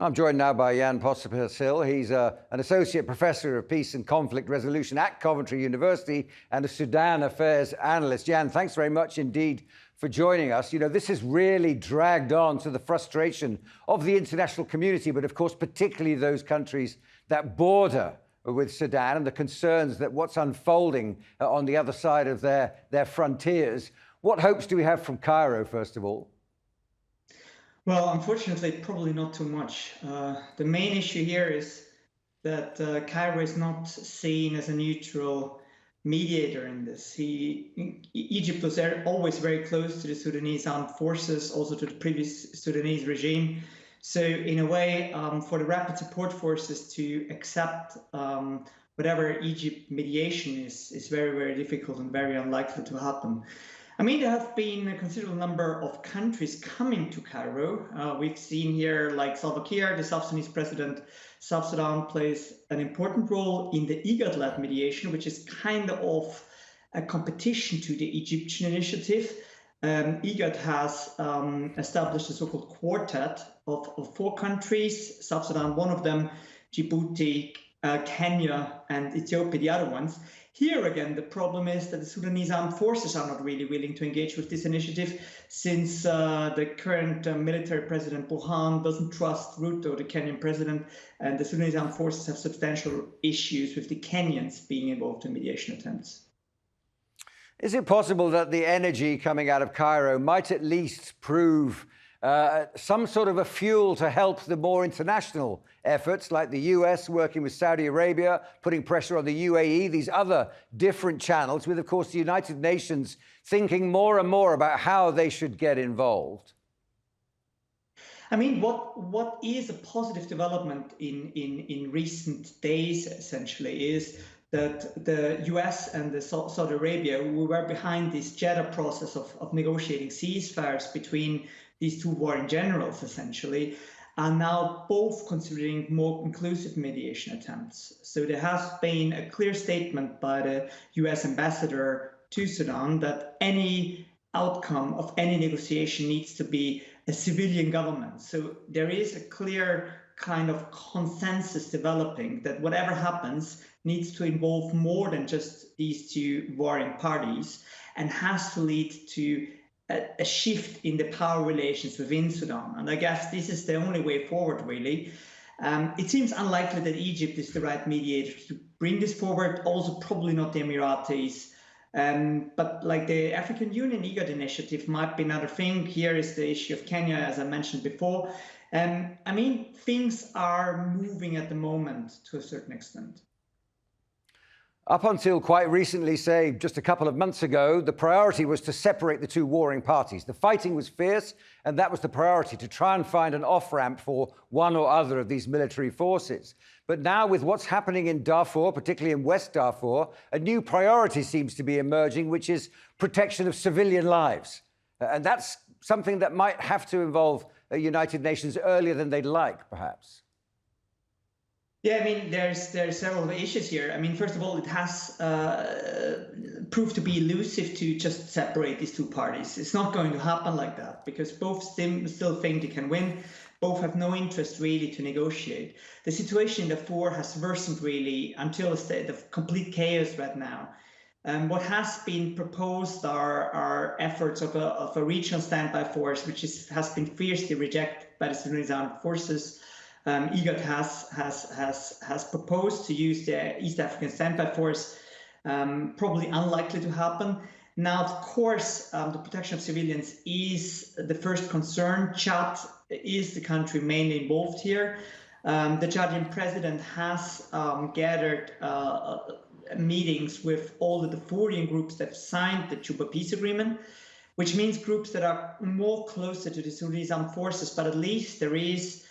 I'm joined now by Jan Pospisil. He's an associate professor of peace and conflict resolution at Coventry University and a Sudan affairs analyst. Jan, thanks very much indeed for joining us. You know, this has really dragged on to the frustration of the international community, but of course, particularly those countries that border with Sudan and the concerns that what's unfolding on the other side of their frontiers. What hopes do we have from Cairo, first of all? Well, unfortunately, probably not too much. The main issue here is that Cairo is not seen as a neutral mediator in this. Egypt was always very close to the Sudanese armed forces, also to the previous Sudanese regime. So in a way, for the rapid support forces to accept whatever Egypt mediation is very, very difficult and very unlikely to happen. I mean, there have been a considerable number of countries coming to Cairo. We've seen here, like Salva Kiir, the South Sudanese president. South Sudan plays an important role in the IGAD-led mediation, which is kind of a competition to the Egyptian initiative. IGAD has established a so-called quartet of 4 countries, South Sudan, one of them, Djibouti, Kenya, and Ethiopia, the other ones. Here again, the problem is that the Sudanese armed forces are not really willing to engage with this initiative, since the current military president Burhan doesn't trust Ruto, the Kenyan president, and the Sudanese armed forces have substantial issues with the Kenyans being involved in mediation attempts. Is it possible that the energy coming out of Cairo might at least prove some sort of a fuel to help the more international efforts, like the US working with Saudi Arabia, putting pressure on the UAE, these other different channels, with, of course, the United Nations thinking more and more about how they should get involved? I mean, what is a positive development in recent days, essentially, is that the US and the Saudi Arabia, who were behind this Jeddah process of negotiating ceasefires between these 2 warring generals, essentially, are now both considering more inclusive mediation attempts. So there has been a clear statement by the US ambassador to Sudan that any outcome of any negotiation needs to be a civilian government. So there is a clear kind of consensus developing that whatever happens needs to involve more than just these 2 warring parties, and has to lead to a shift in the power relations within Sudan. And I guess this is the only way forward, really. It seems unlikely that Egypt is the right mediator to bring this forward, also probably not the Emiratis. But like the African Union IGAD initiative might be another thing. Here is the issue of Kenya, as I mentioned before. I mean, things are moving at the moment to a certain extent. Up until quite recently, say just a couple of months ago, the priority was to separate the 2 warring parties. The fighting was fierce, and that was the priority, to try and find an off-ramp for one or other of these military forces. But now, with what's happening in Darfur, particularly in West Darfur, a new priority seems to be emerging, which is protection of civilian lives. And that's something that might have to involve the United Nations earlier than they'd like, perhaps. Yeah, I mean, there's several issues here. I mean, first of all, it has proved to be elusive to just separate these 2 parties. It's not going to happen like that, because both still think they can win. Both have no interest really to negotiate. The situation in Darfur has worsened really until a state of complete chaos right now. What has been proposed are efforts of a regional standby force, which has been fiercely rejected by the Sudanese armed forces. IGAD has proposed to use the East African Standby Force, probably unlikely to happen. Now, of course, the protection of civilians is the first concern. Chad is the country mainly involved here. The Chadian president has gathered meetings with all of the Darfurian groups that signed the Juba peace agreement, which means groups that are more closer to the Sudanese armed forces, but at least there is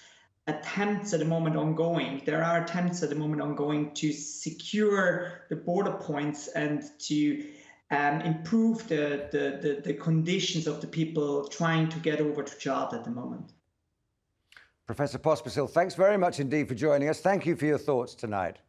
attempts at the moment ongoing. There are attempts at the moment ongoing to secure the border points and to improve the conditions of the people trying to get over to Chad at the moment. Professor Pospisil, thanks very much indeed for joining us. Thank you for your thoughts tonight.